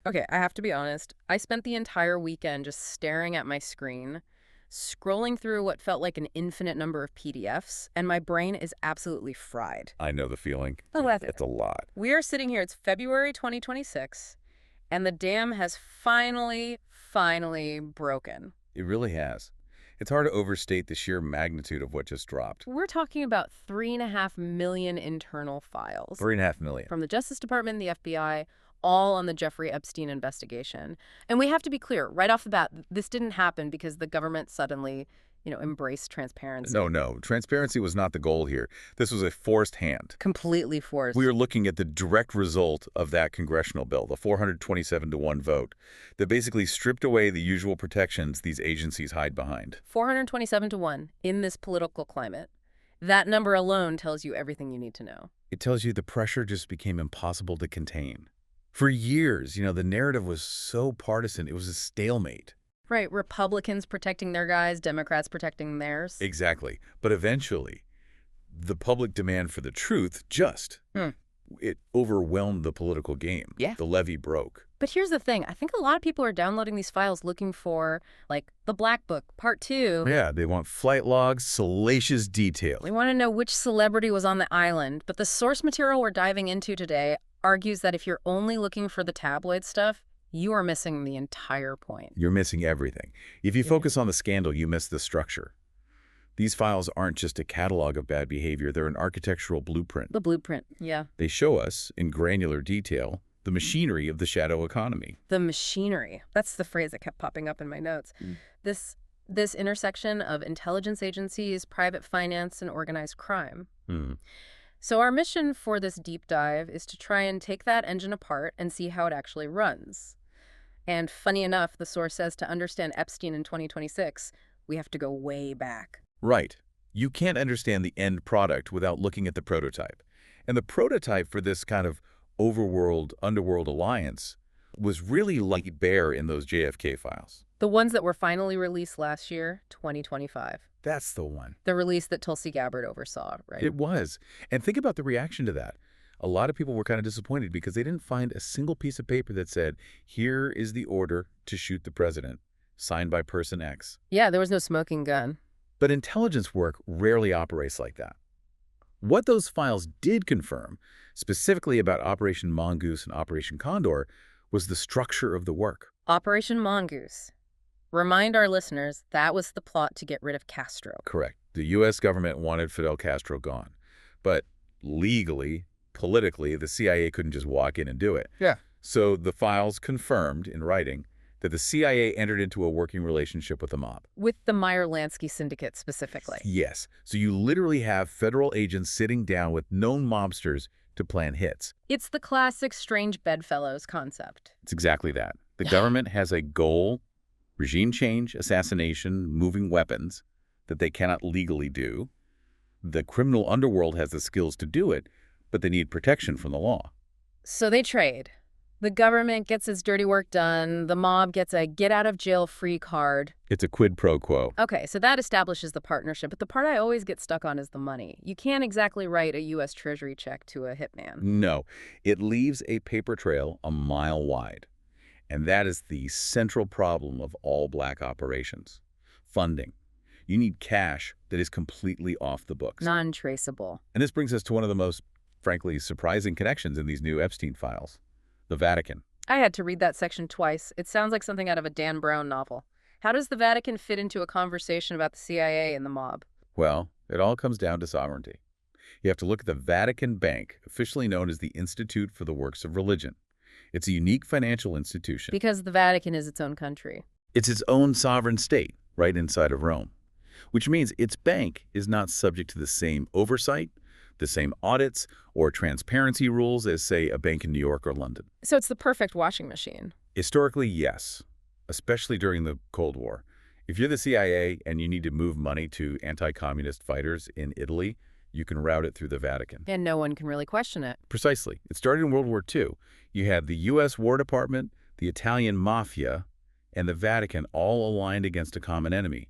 Okay, I have to be honest. I spent the entire weekend just staring at my screen, scrolling through what felt like an infinite number of PDFs, and my brain is absolutely fried. I know the feeling. Oh, that's it. It's a lot. We are sitting here, it's February 2026, and the dam has finally broken. It really has. It's hard to overstate the sheer magnitude of what just dropped. We're talking about 3.5 million internal files 3.5 million. from the Justice Department and the FBI, all on the Jeffrey Epstein investigation. And we have to be clear, right off the bat, this didn't happen because the government suddenly, embraced transparency. No. Transparency was not the goal here. This was a forced hand. Completely forced. We are looking at the direct result of that congressional bill, the 427-1 vote, that basically stripped away the usual protections these agencies hide behind. 427-1 in this political climate. That number alone tells you everything you need to know. It tells you the pressure just became impossible to contain. For years, the narrative was so partisan, it was a stalemate. Right, Republicans protecting their guys, Democrats protecting theirs. Exactly. But eventually, the public demand for the truth it overwhelmed the political game. Yeah. The levee broke. But here's the thing. I think a lot of people are downloading these files looking for, the Black Book, Part 2. Yeah, they want flight logs, salacious detail. We want to know which celebrity was on the island. But the source material we're diving into today argues that if you're only looking for the tabloid stuff, you are missing the entire point. You're missing everything. If you focus on the scandal, you miss the structure. These files aren't just a catalog of bad behavior, they're an architectural blueprint. The blueprint, yeah. They show us, in granular detail, the machinery of the shadow economy. The machinery. That's the phrase that kept popping up in my notes. This intersection of intelligence agencies, private finance, and organized crime. So our mission for this deep dive is to try and take that engine apart and see how it actually runs. And funny enough, the source says to understand Epstein in 2026, we have to go way back. Right. You can't understand the end product without looking at the prototype. And the prototype for this kind of overworld-underworld alliance was really laid bare in those JFK files. The ones that were finally released last year, 2025. That's the one. The release that Tulsi Gabbard oversaw, right? It was. And think about the reaction to that. A lot of people were kind of disappointed because they didn't find a single piece of paper that said, here is the order to shoot the president, signed by person X. Yeah, there was no smoking gun. But intelligence work rarely operates like that. What those files did confirm, specifically about Operation Mongoose and Operation Condor, was the structure of the work. Operation Mongoose. Remind our listeners, that was the plot to get rid of Castro. Correct. The U.S. government wanted Fidel Castro gone. But legally, politically, the CIA couldn't just walk in and do it. Yeah. So the files confirmed in writing that the CIA entered into a working relationship with the mob. With the Meyer-Lansky Syndicate specifically. Yes. So you literally have federal agents sitting down with known mobsters to plan hits. It's the classic strange bedfellows concept. It's exactly that. The government has a goal, regime change, assassination, moving weapons, that they cannot legally do. The criminal underworld has the skills to do it, but they need protection from the law. So they trade. The government gets its dirty work done. The mob gets a get-out-of-jail-free card. It's a quid pro quo. Okay, so that establishes the partnership. But the part I always get stuck on is the money. You can't exactly write a U.S. Treasury check to a hitman. No, it leaves a paper trail a mile wide. And that is the central problem of all black operations. Funding. You need cash that is completely off the books. Non-traceable. And this brings us to one of the most, frankly, surprising connections in these new Epstein files. The Vatican. I had to read that section twice. It sounds like something out of a Dan Brown novel. How does the Vatican fit into a conversation about the CIA and the mob? Well, it all comes down to sovereignty. You have to look at the Vatican Bank, officially known as the Institute for the Works of Religion. It's a unique financial institution. Because the Vatican is its own country. It's its own sovereign state, right inside of Rome. Which means its bank is not subject to the same oversight, the same audits, or transparency rules as, say, a bank in New York or London. So it's the perfect washing machine. Historically, yes, especially during the Cold War. If you're the CIA and you need to move money to anti-communist fighters in Italy, you can route it through the Vatican. And no one can really question it. Precisely. It started in World War II. You had the U.S. War Department, the Italian Mafia, and the Vatican all aligned against a common enemy,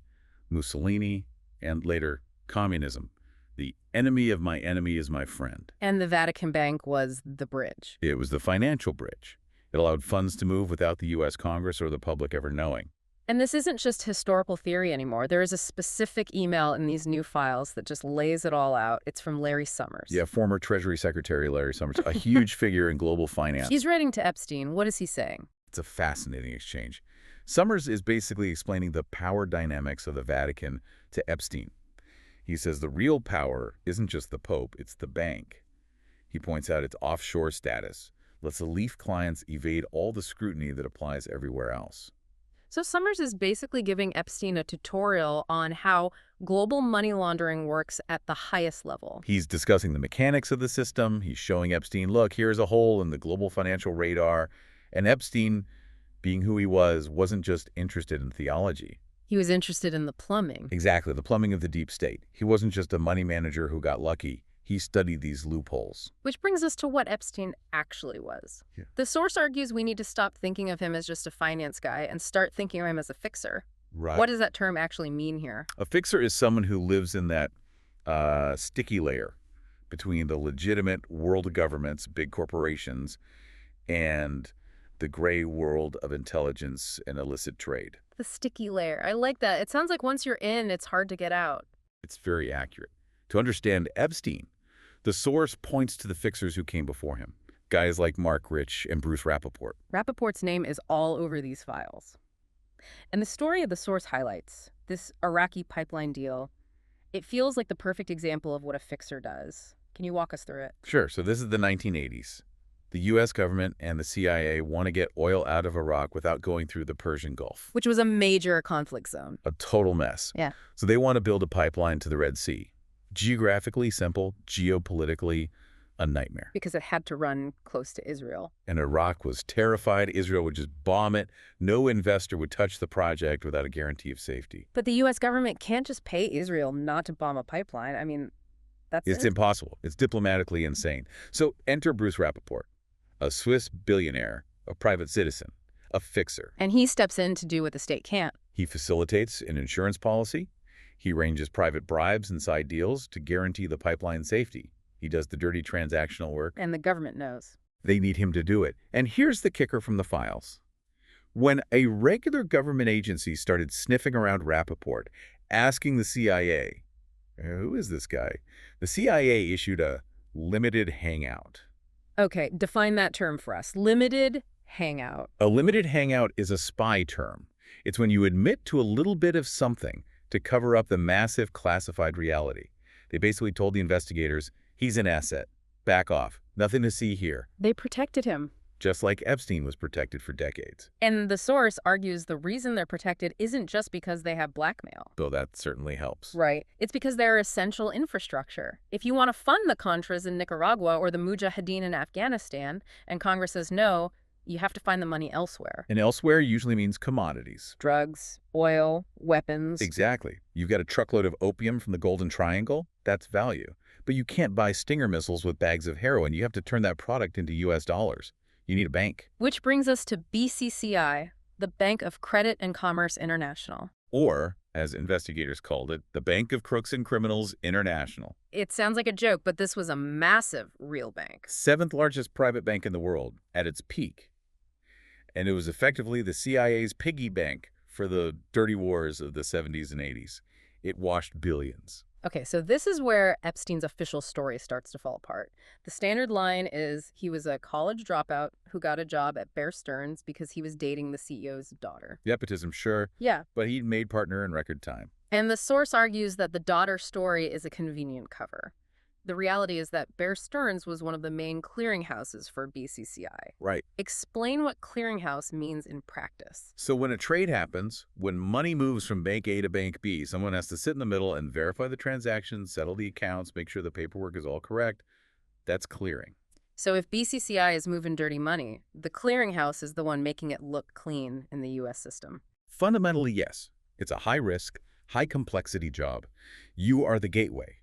Mussolini, and later communism. The enemy of my enemy is my friend. And the Vatican Bank was the bridge. It was the financial bridge. It allowed funds to move without the U.S. Congress or the public ever knowing. And this isn't just historical theory anymore. There is a specific email in these new files that just lays it all out. It's from Larry Summers. Yeah, former Treasury Secretary Larry Summers, a huge figure in global finance. He's writing to Epstein. What is he saying? It's a fascinating exchange. Summers is basically explaining the power dynamics of the Vatican to Epstein. He says the real power isn't just the Pope, it's the bank. He points out its offshore status lets the Leaf clients evade all the scrutiny that applies everywhere else. So Summers is basically giving Epstein a tutorial on how global money laundering works at the highest level. He's discussing the mechanics of the system. He's showing Epstein, look, here's a hole in the global financial radar. And Epstein, being who he was, wasn't just interested in theology. He was interested in the plumbing. Exactly, the plumbing of the deep state. He wasn't just a money manager who got lucky. He studied these loopholes. Which brings us to what Epstein actually was. Yeah. The source argues we need to stop thinking of him as just a finance guy and start thinking of him as a fixer. Right. What does that term actually mean here? A fixer is someone who lives in that sticky layer between the legitimate world governments, big corporations, and the gray world of intelligence and illicit trade. The sticky layer. I like that. It sounds like once you're in, it's hard to get out. It's very accurate. To understand Epstein, the source points to the fixers who came before him, guys like Mark Rich and Bruce Rappaport. Rappaport's name is all over these files. And the story of the source highlights this Iraqi pipeline deal. It feels like the perfect example of what a fixer does. Can you walk us through it? Sure. So this is the 1980s. The U.S. government and the CIA want to get oil out of Iraq without going through the Persian Gulf. Which was a major conflict zone. A total mess. Yeah. So they want to build a pipeline to the Red Sea. Geographically simple, geopolitically a nightmare. Because it had to run close to Israel. And Iraq was terrified Israel would just bomb it. No investor would touch the project without a guarantee of safety. But the U.S. government can't just pay Israel not to bomb a pipeline. I mean, It's impossible. It's diplomatically insane. So enter Bruce Rappaport, a Swiss billionaire, a private citizen, a fixer. And he steps in to do what the state can't. He facilitates an insurance policy. He arranges private bribes and side deals to guarantee the pipeline safety. He does the dirty transactional work. And the government knows. They need him to do it. And here's the kicker from the files. When a regular government agency started sniffing around Rappaport, asking the CIA, who is this guy? The CIA issued a limited hangout. Okay, define that term for us. Limited hangout. A limited hangout is a spy term. It's when you admit to a little bit of something to cover up the massive classified reality. They basically told the investigators, he's an asset. Back off. Nothing to see here. They protected him. Just like Epstein was protected for decades. And the source argues the reason they're protected isn't just because they have blackmail. Though that certainly helps. Right. It's because they're essential infrastructure. If you want to fund the Contras in Nicaragua or the Mujahideen in Afghanistan, and Congress says no, you have to find the money elsewhere. And elsewhere usually means commodities. Drugs, oil, weapons. Exactly. You've got a truckload of opium from the Golden Triangle. That's value. But you can't buy Stinger missiles with bags of heroin. You have to turn that product into U.S. dollars. You need a bank. Which brings us to BCCI, the Bank of Credit and Commerce International. Or, as investigators called it, the Bank of Crooks and Criminals International. It sounds like a joke, but this was a massive real bank. 7th largest private bank in the world at its peak. And it was effectively the CIA's piggy bank for the dirty wars of the 70s and 80s. It washed billions. Okay, so this is where Epstein's official story starts to fall apart. The standard line is he was a college dropout who got a job at Bear Stearns because he was dating the CEO's daughter. Nepotism, sure. Yeah. But he made partner in record time. And the source argues that the daughter story is a convenient cover. The reality is that Bear Stearns was one of the main clearinghouses for BCCI. Right. Explain what clearinghouse means in practice. So when a trade happens, when money moves from bank A to bank B, someone has to sit in the middle and verify the transactions, settle the accounts, make sure the paperwork is all correct. That's clearing. So if BCCI is moving dirty money, the clearinghouse is the one making it look clean in the U.S. system. Fundamentally, yes. It's a high-risk, high-complexity job. You are the gateway.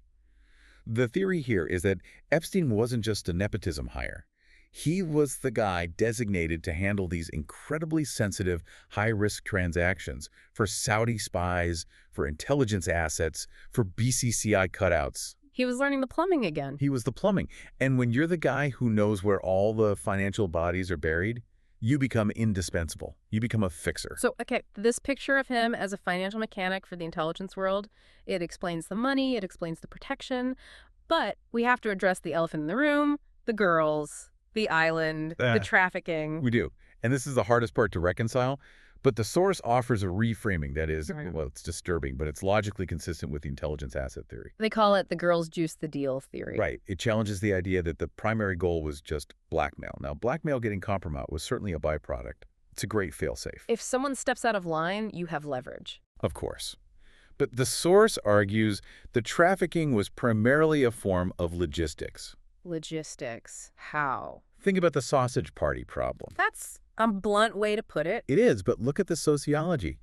The theory here is that Epstein wasn't just a nepotism hire. He was the guy designated to handle these incredibly sensitive, high-risk transactions for Saudi spies, for intelligence assets, for BCCI cutouts. He was learning the plumbing again. He was the plumbing. And when you're the guy who knows where all the financial bodies are buried, You become indispensable. You become a fixer. So, okay, this picture of him as a financial mechanic for the intelligence world, it explains the money, it explains the protection, but we have to address the elephant in the room, the girls, the island, the trafficking. We do. And this is the hardest part to reconcile. But the source offers a reframing that is, well, it's disturbing, but it's logically consistent with the intelligence asset theory. They call it the girls juice the deal theory. Right. It challenges the idea that the primary goal was just blackmail. Now, blackmail getting compromised was certainly a byproduct. It's a great failsafe. If someone steps out of line, you have leverage. Of course. But the source argues the trafficking was primarily a form of logistics. Logistics. How? Think about the sausage party problem. That's a blunt way to put it. It is, but look at the sociology.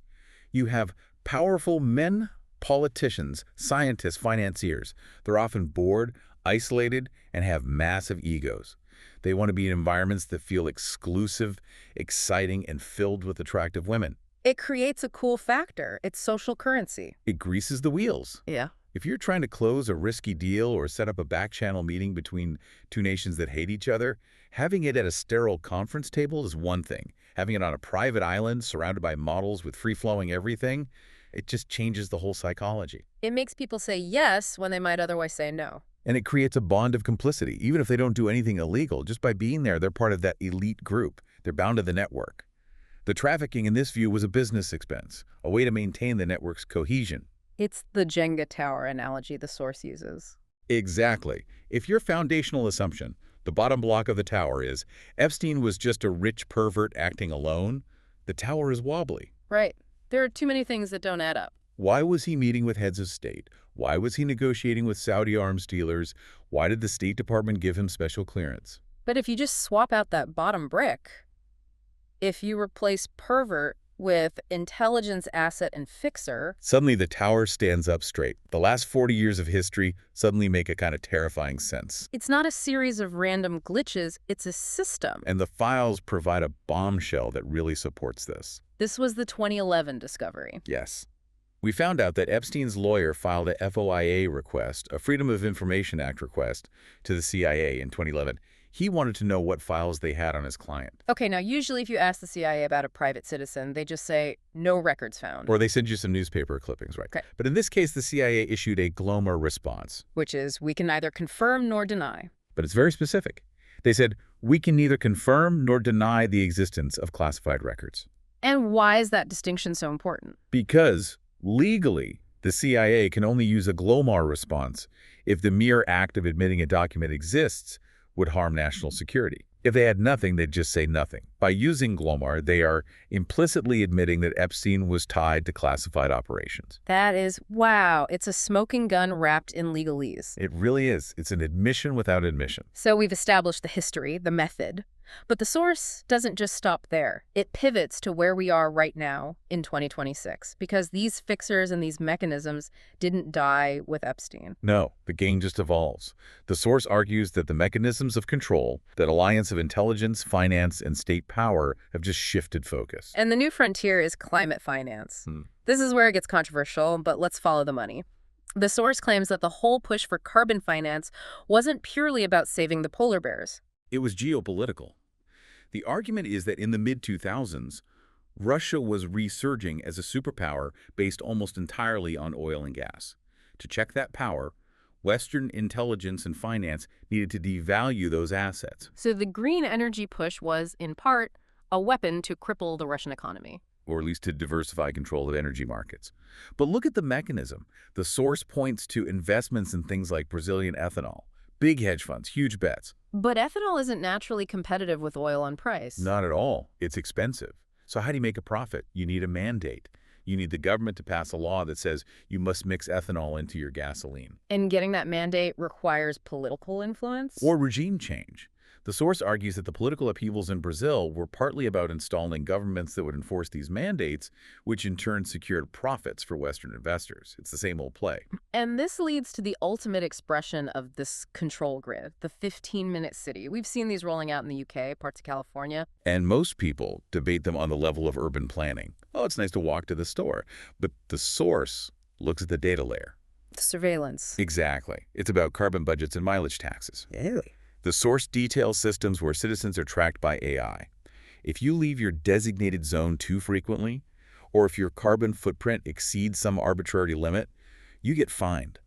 You have powerful men, politicians, scientists, financiers. They're often bored, isolated, and have massive egos. They want to be in environments that feel exclusive, exciting, and filled with attractive women. It creates a cool factor. It's social currency. It greases the wheels. Yeah. If you're trying to close a risky deal or set up a back-channel meeting between two nations that hate each other, having it at a sterile conference table is one thing. Having it on a private island surrounded by models with free-flowing everything, it just changes the whole psychology. It makes people say yes when they might otherwise say no. And it creates a bond of complicity. Even if they don't do anything illegal, just by being there, they're part of that elite group. They're bound to the network. The trafficking in this view was a business expense, a way to maintain the network's cohesion. It's the Jenga tower analogy the source uses. Exactly. If your foundational assumption, the bottom block of the tower, is Epstein was just a rich pervert acting alone, the tower is wobbly. Right. There are too many things that don't add up. Why was he meeting with heads of state? Why was he negotiating with Saudi arms dealers? Why did the State Department give him special clearance? But if you just swap out that bottom brick, if you replace pervert with intelligence asset and fixer, suddenly the tower stands up straight. The last 40 years of history suddenly make a kind of terrifying sense. It's not a series of random glitches, it's a system. And the files provide a bombshell that really supports this. This was the 2011 discovery. Yes. We found out that Epstein's lawyer filed a FOIA request, a Freedom of Information Act request, to the CIA in 2011. He wanted to know what files they had on his client. Okay, now usually if you ask the CIA about a private citizen, they just say, no records found. Or they send you some newspaper clippings, right? Okay. But in this case, the CIA issued a GLOMAR response. Which is, we can neither confirm nor deny. But it's very specific. They said, we can neither confirm nor deny the existence of classified records. And why is that distinction so important? Because legally, the CIA can only use a GLOMAR response if the mere act of admitting a document exists would harm national security. If they had nothing, they'd just say nothing. By using GLOMAR, they are implicitly admitting that Epstein was tied to classified operations. That is, wow, it's a smoking gun wrapped in legalese. It really is. It's an admission without admission. So we've established the history, the method. But the source doesn't just stop there. It pivots to where we are right now in 2026, because these fixers and these mechanisms didn't die with Epstein. No, the game just evolves. The source argues that the mechanisms of control, that alliance of intelligence, finance, and state power have just shifted focus. And the new frontier is climate finance. This is where it gets controversial, but let's follow the money. The source claims that the whole push for carbon finance wasn't purely about saving the polar bears. It was geopolitical. The argument is that in the mid-2000s, Russia was resurging as a superpower based almost entirely on oil and gas. To check that power, Western intelligence and finance needed to devalue those assets. So the green energy push was, in part, a weapon to cripple the Russian economy. Or at least to diversify control of energy markets. But look at the mechanism. The source points to investments in things like Brazilian ethanol. Big hedge funds, huge bets. But ethanol isn't naturally competitive with oil on price. Not at all. It's expensive. So how do you make a profit? You need a mandate. You need the government to pass a law that says you must mix ethanol into your gasoline. And getting that mandate requires political influence? Or regime change. The source argues that the political upheavals in Brazil were partly about installing governments that would enforce these mandates, which in turn secured profits for Western investors. It's the same old play. And this leads to the ultimate expression of this control grid, the 15-minute city. We've seen these rolling out in the UK, parts of California. And most people debate them on the level of urban planning. Oh, it's nice to walk to the store. But the source looks at the data layer. The surveillance. Exactly. It's about carbon budgets and mileage taxes. Really? The source details systems where citizens are tracked by AI. If you leave your designated zone too frequently, or if your carbon footprint exceeds some arbitrary limit, you get fined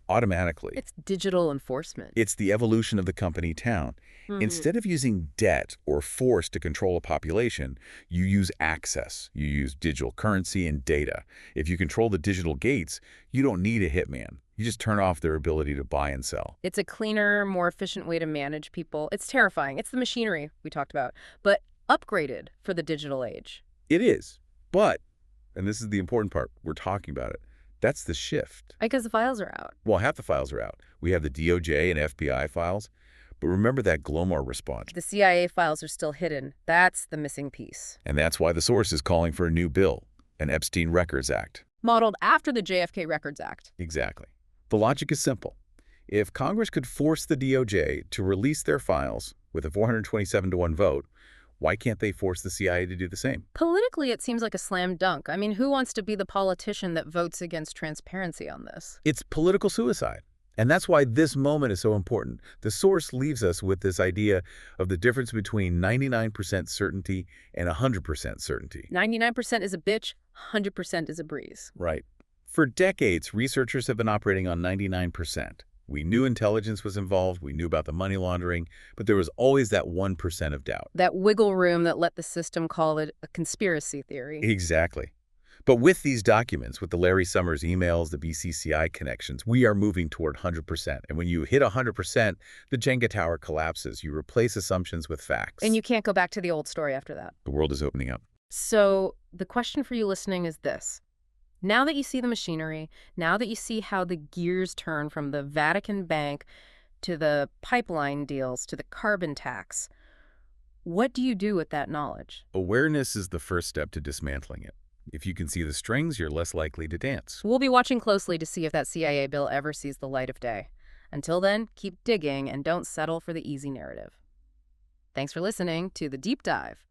automatically. It's digital enforcement. It's the evolution of the company town. Instead of using debt or force to control a population, you use access. You use digital currency and data. If you control the digital gates, you don't need a hitman. You just turn off their ability to buy and sell. It's a cleaner, more efficient way to manage people. It's terrifying. It's the machinery we talked about, but upgraded for the digital age. It is. But, and this is the important part, we're talking about it, that's the shift. Because the files are out. Well, half the files are out. We have the DOJ and FBI files. But remember that Glomar response. The CIA files are still hidden. That's the missing piece. And that's why the source is calling for a new bill, an Epstein Records Act. Modeled after the JFK Records Act. Exactly. The logic is simple. If Congress could force the DOJ to release their files with a 427-to-1 vote, why can't they force the CIA to do the same? Politically, it seems like a slam dunk. I mean, who wants to be the politician that votes against transparency on this? It's political suicide. And that's why this moment is so important. The source leaves us with this idea of the difference between 99% certainty and 100% certainty. 99% is a bitch, 100% is a breeze. Right. For decades, researchers have been operating on 99%. We knew intelligence was involved, we knew about the money laundering, but there was always that 1% of doubt. That wiggle room that let the system call it a conspiracy theory. Exactly. But with these documents, with the Larry Summers emails, the BCCI connections, we are moving toward 100%. And when you hit 100%, the Jenga tower collapses. You replace assumptions with facts. And you can't go back to the old story after that. The world is opening up. So the question for you listening is this. Now that you see the machinery, now that you see how the gears turn from the Vatican Bank to the pipeline deals to the carbon tax, what do you do with that knowledge? Awareness is the first step to dismantling it. If you can see the strings, you're less likely to dance. We'll be watching closely to see if that CIA bill ever sees the light of day. Until then, keep digging and don't settle for the easy narrative. Thanks for listening to The Deep Dive.